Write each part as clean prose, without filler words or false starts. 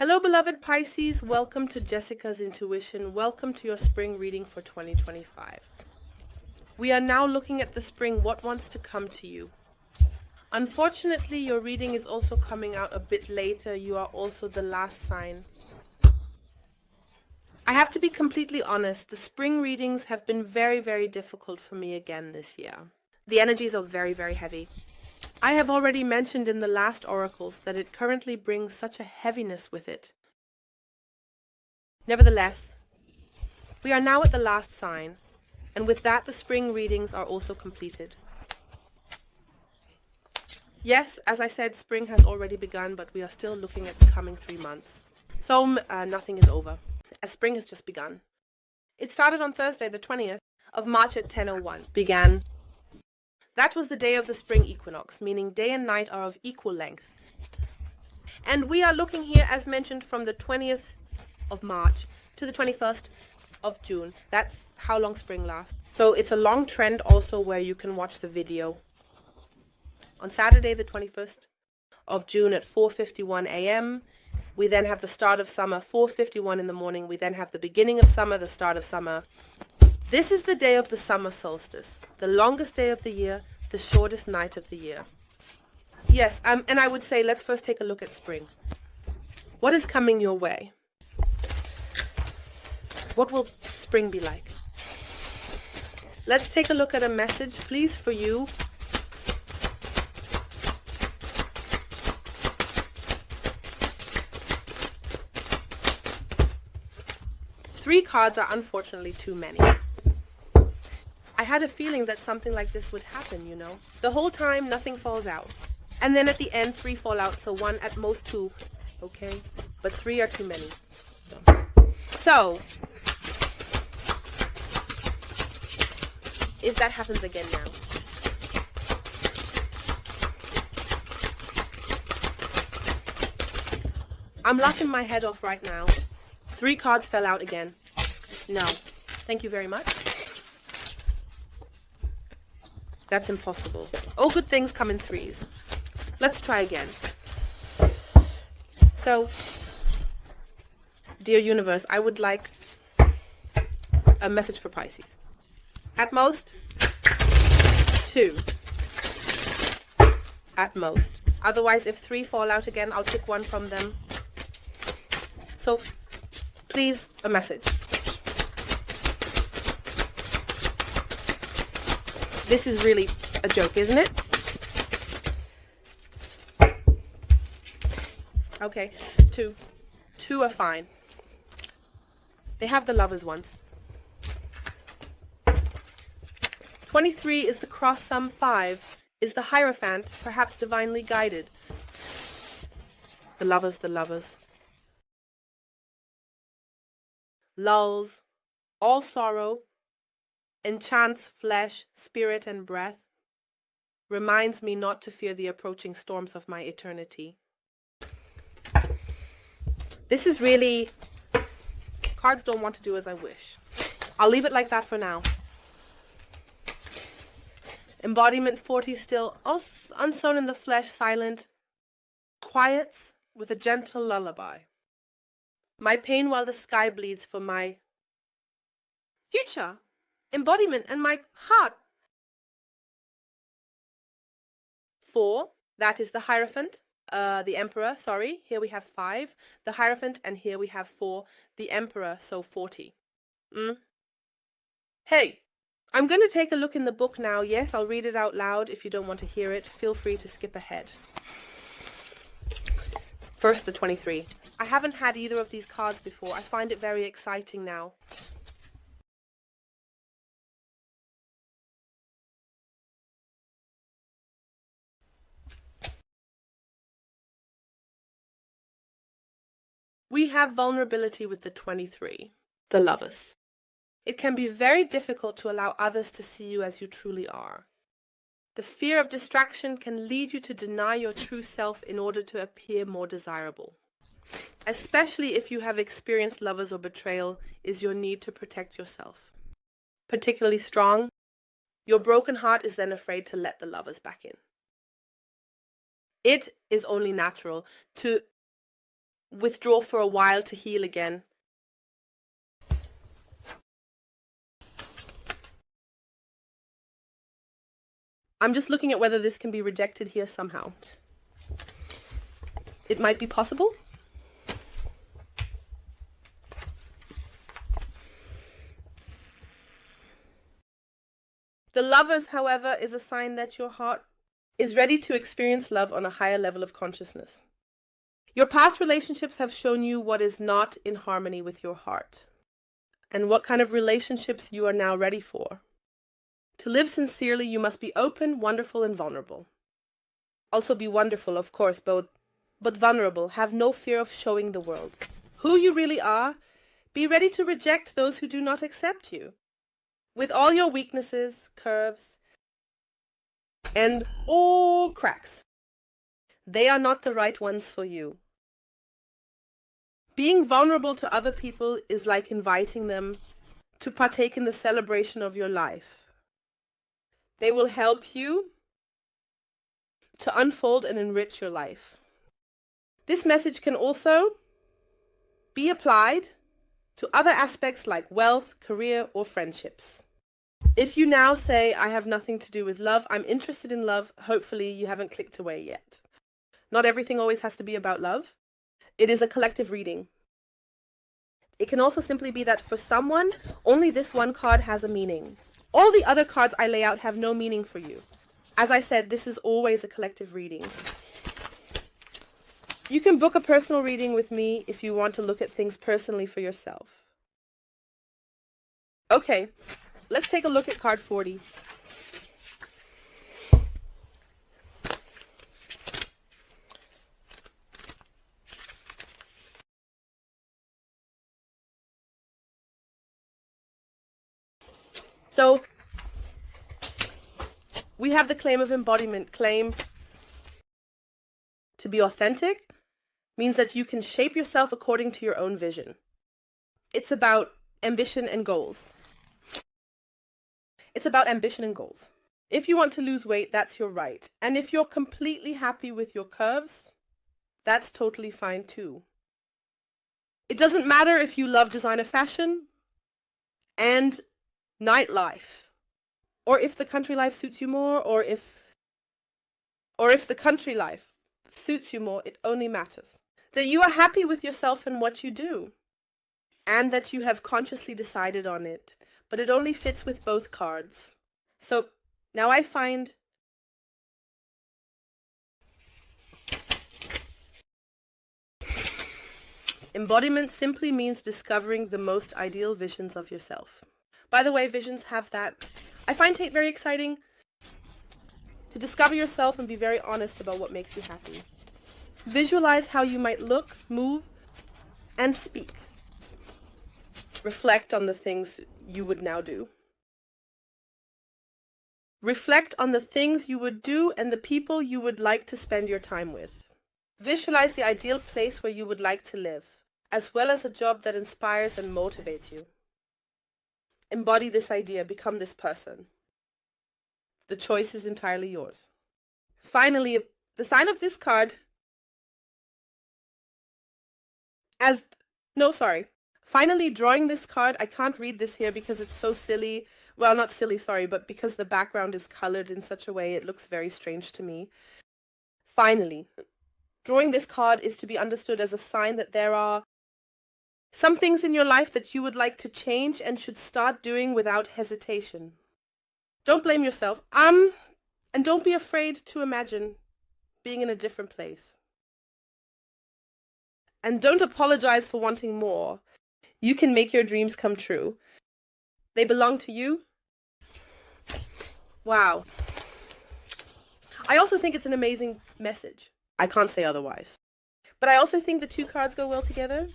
Hello, beloved Pisces. Welcome to Jessica's Intuition. Welcome to your spring reading for 2025. We are now looking at the spring, what wants to come to you. Unfortunately, your reading is also coming out a bit later. You are also the last sign. I have to be completely honest. The spring readings have been very, very difficult for me again this year. The energies are very, very heavy. I have already mentioned in the last oracles that it currently brings such a heaviness with it. Nevertheless, we are now at the last sign, and with that the spring readings are also completed. Yes, as I said, spring has already begun, but we are still looking at the coming 3 months. So nothing is over, as spring has just begun. It started on Thursday, the 20th of March at 10:01. Began. That was the day of the spring equinox, meaning day and night are of equal length. And we are looking here, as mentioned, from the 20th of March to the 21st of June. That's how long spring lasts. So it's a long trend also where you can watch the video. On Saturday, the 21st of June at 4:51 a.m., we then have the start of summer, 4:51 in the morning. We then have the beginning of summer, the start of summer. This is the day of the summer solstice, the longest day of the year, the shortest night of the year. Yes, and I would say let's first take a look at spring. What is coming your way? What will spring be like? Let's take a look at a message, please, for you. Three cards are unfortunately too many. I had a feeling that something like this would happen, you know. The whole time, nothing falls out. And then at the end, 3 fall out, so 1, at most 2. Okay? But 3 are too many. So, if that happens again now. I'm laughing my head off right now. 3 cards fell out again. No. Thank you very much. That's impossible. All good things come in 3s. Let's try again. So, dear universe, I would like a message for Pisces. At most, 2. At most. Otherwise, if 3 fall out again, I'll pick 1 from them. So, please, a message. This is really a joke, isn't it? Okay, 2. 2 are fine. They have the lovers ones. 23 is the cross sum 5, is the Hierophant, perhaps divinely guided. The lovers, the lovers. Lulls, all sorrow, enchants flesh, spirit, and breath, reminds me not to fear the approaching storms of my eternity. This is really, cards don't want to do as I wish. I'll leave it like that for now. Embodiment 40 still, unsown in the flesh, silent, quiets with a gentle lullaby. My pain while the sky bleeds for my future, embodiment, and my heart. 4, that is the Hierophant, the Emperor, sorry. Here we have 5, the Hierophant, and here we have 4, the Emperor, so 40. Hey, I'm going to take a look in the book now. Yes, I'll read it out loud. If you don't want to hear it, feel free to skip ahead. First, the 23. I haven't had either of these cards before. I find it very exciting now. We have vulnerability with the 23, the lovers. It can be very difficult to allow others to see you as you truly are. The fear of distraction can lead you to deny your true self in order to appear more desirable. Especially if you have experienced lovers or betrayal, is your need to protect yourself. Particularly strong, your broken heart is then afraid to let the lovers back in. It is only natural to withdraw for a while to heal again. I'm just looking at whether this can be rejected here somehow. It might be possible. The Lovers, however, is a sign that your heart is ready to experience love on a higher level of consciousness. Your past relationships have shown you what is not in harmony with your heart, and what kind of relationships you are now ready for. To live sincerely, you must be open, wonderful, and vulnerable. Also be wonderful, of course, but vulnerable. Have no fear of showing the world who you really are. Be ready to reject those who do not accept you. With all your weaknesses, curves, and all cracks, they are not the right ones for you. Being vulnerable to other people is like inviting them to partake in the celebration of your life. They will help you to unfold and enrich your life. This message can also be applied to other aspects like wealth, career, or friendships. If you now say, I have nothing to do with love, I'm interested in love, hopefully you haven't clicked away yet. Not everything always has to be about love. It is a collective reading. It can also simply be that for someone, only this one card has a meaning. All the other cards I lay out have no meaning for you. As I said, this is always a collective reading. You can book a personal reading with me if you want to look at things personally for yourself. Okay, let's take a look at card 40. So, we have the claim of embodiment. Claim to be authentic means that you can shape yourself according to your own vision. It's about ambition and goals. It's about ambition and goals. If you want to lose weight, that's your right. And if you're completely happy with your curves, that's totally fine too. It doesn't matter if you love designer fashion and nightlife, or if the country life suits you more, or if the country life suits you more. It only matters that you are happy with yourself and what you do, and that you have consciously decided on it. But it only fits with both cards. So now I find embodiment simply means discovering the most ideal visions of yourself. By the way, visions have that. I find it very exciting to discover yourself and be very honest about what makes you happy. Visualize how you might look, move, and speak. Reflect on the things you would now do. Reflect on the things you would do and the people you would like to spend your time with. Visualize the ideal place where you would like to live, as well as a job that inspires and motivates you. Embody this idea, become this person. The choice is entirely yours. Finally, the sign of this card Finally, drawing this card, I can't read this here because it's so silly. Well, not silly, sorry, but because the background is colored in such a way it looks very strange to me. Finally, drawing this card is to be understood as a sign that there are some things in your life that you would like to change and should start doing without hesitation. Don't blame yourself. And don't be afraid to imagine being in a different place. And don't apologize for wanting more. You can make your dreams come true. They belong to you. Wow. I also think it's an amazing message. I can't say otherwise. But I also think the two cards go well together.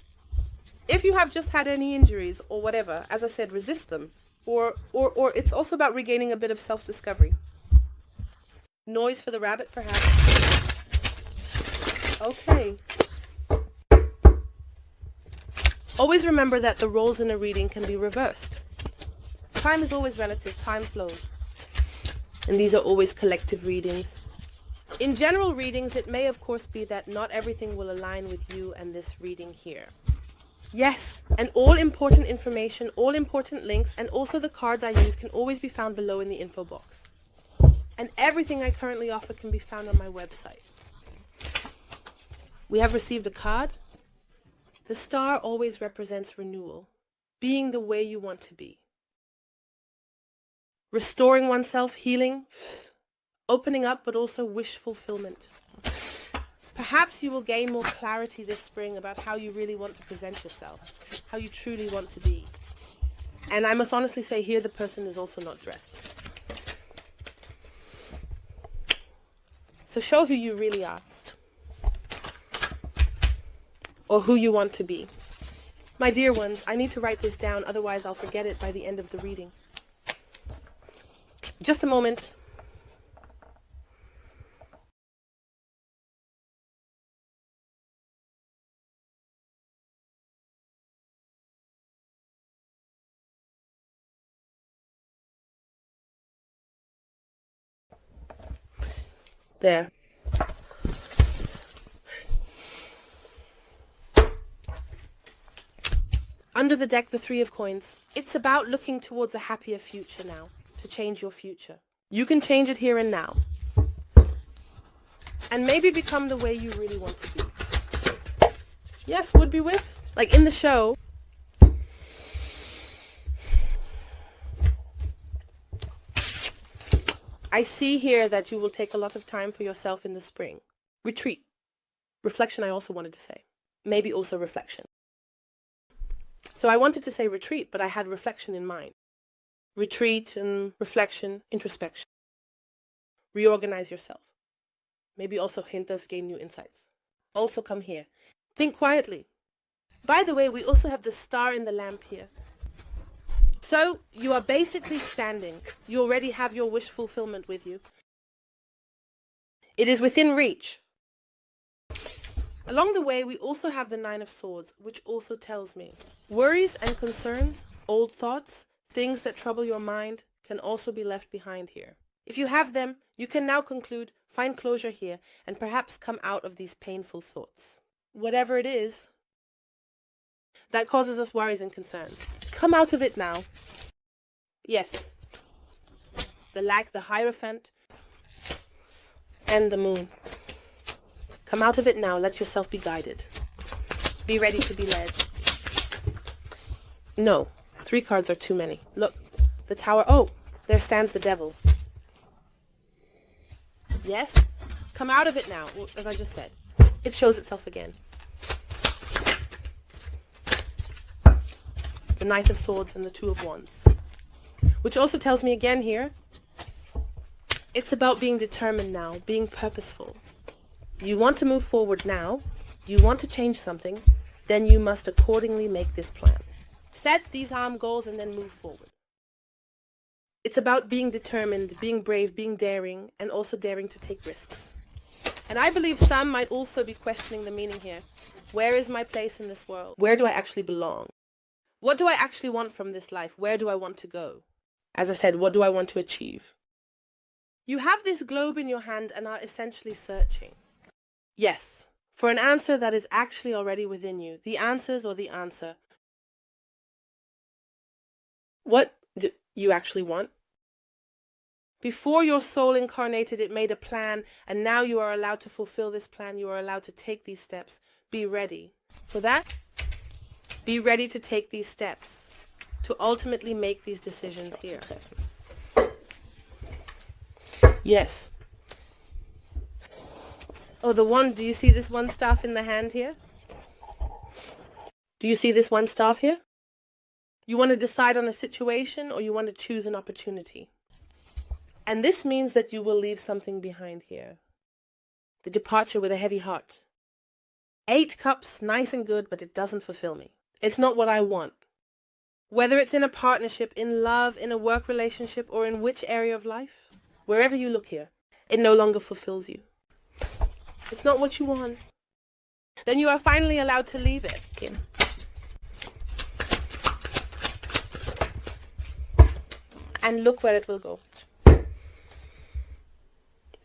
If you have just had any injuries or whatever, as I said, resist them. Or it's also about regaining a bit of self-discovery. Noise for the rabbit, perhaps. Okay. Always remember that the roles in a reading can be reversed. Time is always relative. Time flows. And these are always collective readings. In general readings, it may of course be that not everything will align with you and this reading here. Yes, and all important information, all important links, and also the cards I use can always be found below in the info box. And everything I currently offer can be found on my website. We have received a card. The star always represents renewal, being the way you want to be. Restoring oneself, healing, opening up, but also wish fulfillment. Perhaps you will gain more clarity this spring about how you really want to present yourself, how you truly want to be. And I must honestly say here the person is also not dressed. So show who you really are, or who you want to be. My dear ones, I need to write this down, otherwise I'll forget it by the end of the reading. Just a moment. There. Under the deck, the Three of Coins. It's about looking towards a happier future now, to change your future. You can change it here and now. And maybe become the way you really want to be. Yes, would be with. Like in the show. I see here that you will take a lot of time for yourself in the spring. Retreat. Reflection, I also wanted to say. Maybe also reflection. So I wanted to say retreat, but I had reflection in mind. Retreat and reflection, introspection. Reorganize yourself. Maybe also hint us gain new insights. Also come here. Think quietly. By the way, we also have the star in the lamp here. So you are basically standing. You already have your wish fulfillment with you. It is within reach. Along the way, we also have the Nine of Swords, which also tells me worries and concerns, old thoughts, things that trouble your mind can also be left behind here. If you have them, you can now conclude, find closure here, and perhaps come out of these painful thoughts. Whatever it is that causes us worries and concerns. Come out of it now. Yes. The Hierophant, and the Moon. Come out of it now. Let yourself be guided. Be ready to be led. No. 3 cards are too many. Look. The Tower. Oh, there stands the Devil. Yes. Come out of it now. Well, as I just said. It shows itself again. The Knight of Swords and the Two of Wands. Which also tells me again here, it's about being determined now, being purposeful. You want to move forward now, you want to change something, then you must accordingly make this plan. Set these goals and then move forward. It's about being determined, being brave, being daring, and also daring to take risks. And I believe some might also be questioning the meaning here. Where is my place in this world? Where do I actually belong? What do I actually want from this life? Where do I want to go? As I said, what do I want to achieve? You have this globe in your hand and are essentially searching. Yes, for an answer that is actually already within you. The answers or the answer. What do you actually want? Before your soul incarnated, it made a plan, and now you are allowed to fulfill this plan. You are allowed to take these steps. Be ready for that. Be ready to take these steps, to ultimately make these decisions here. Yes. Oh, the one, do you see this one staff in the hand here? Do you see this one staff here? You want to decide on a situation or you want to choose an opportunity. And this means that you will leave something behind here. The departure with a heavy heart. 8 cups, nice and good, but it doesn't fulfill me. It's not what I want. Whether it's in a partnership, in love, in a work relationship, or in which area of life, wherever you look here, it no longer fulfills you. It's not what you want. Then you are finally allowed to leave it. And look where it will go.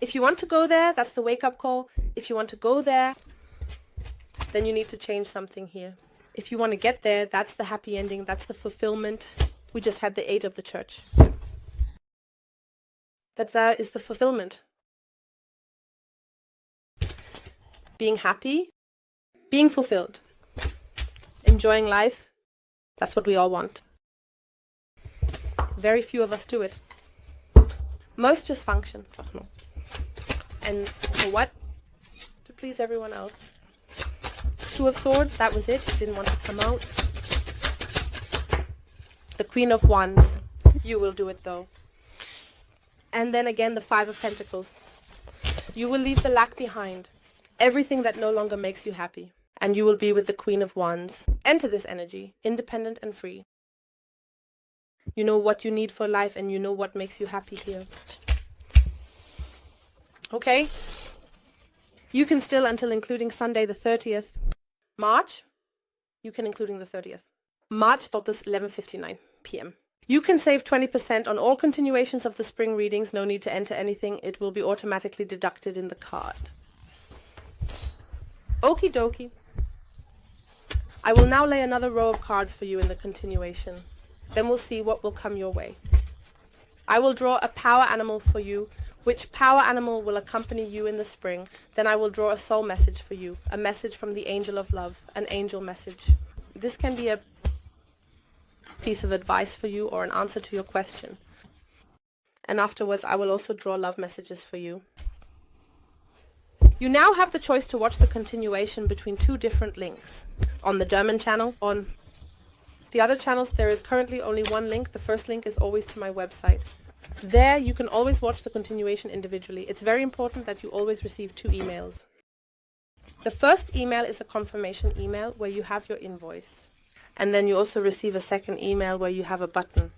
If you want to go there, that's the wake-up call. If you want to go there, then you need to change something here. If you want to get there, that's the happy ending. That's the fulfillment. We just had the 8 of the church. That is the fulfillment. Being happy, being fulfilled, enjoying life. That's what we all want. Very few of us do it. Most just function. And for what? To please everyone else. 2 of Swords, that was it. Didn't want to come out. The Queen of Wands. You will do it though. And then again, the 5 of Pentacles. You will leave the lack behind. Everything that no longer makes you happy. And you will be with the Queen of Wands. Enter this energy, independent and free. You know what you need for life and you know what makes you happy here. Okay? You can still, until including Sunday the 30th. March, you can including the 30th. March is 11:59 p.m. You can save 20% on all continuations of the spring readings. No need to enter anything. It will be automatically deducted in the card. Okie dokie. I will now lay another row of cards for you in the continuation. Then we'll see what will come your way. I will draw a power animal for you. Which power animal will accompany you in the spring? Then I will draw a soul message for you. A message from the angel of love. An angel message. This can be a piece of advice for you or an answer to your question. And afterwards I will also draw love messages for you. You now have the choice to watch the continuation between 2 different links. On the German channel, on the other channels there is currently only 1 link. The first link is always to my website. There you can always watch the continuation individually. It's very important that you always receive 2 emails. The first email is a confirmation email where you have your invoice. And then you also receive a second email where you have a button.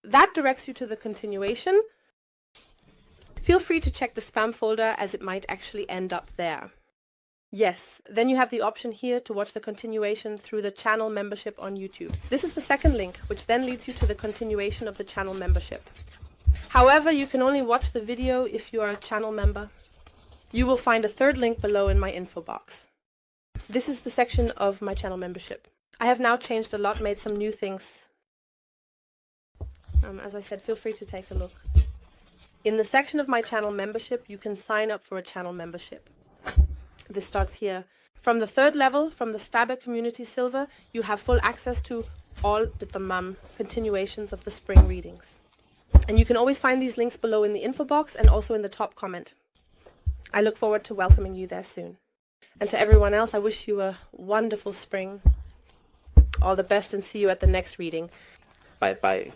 That directs you to the continuation. Feel free to check the spam folder as it might actually end up there. Yes, then you have the option here to watch the continuation through the channel membership on YouTube. This is the second link, which then leads you to the continuation of the channel membership. However, you can only watch the video if you are a channel member. You will find a third link below in my info box. This is the section of my channel membership. I have now changed a lot, made some new things. As I said, feel free to take a look. In the section of my channel membership, you can sign up for a channel membership. This starts here. From the 3rd level, from the Stabber Community Silver, you have full access to all with the mum continuations of the spring readings. And you can always find these links below in the info box and also in the top comment. I look forward to welcoming you there soon. And to everyone else, I wish you a wonderful spring. All the best and see you at the next reading. Bye bye.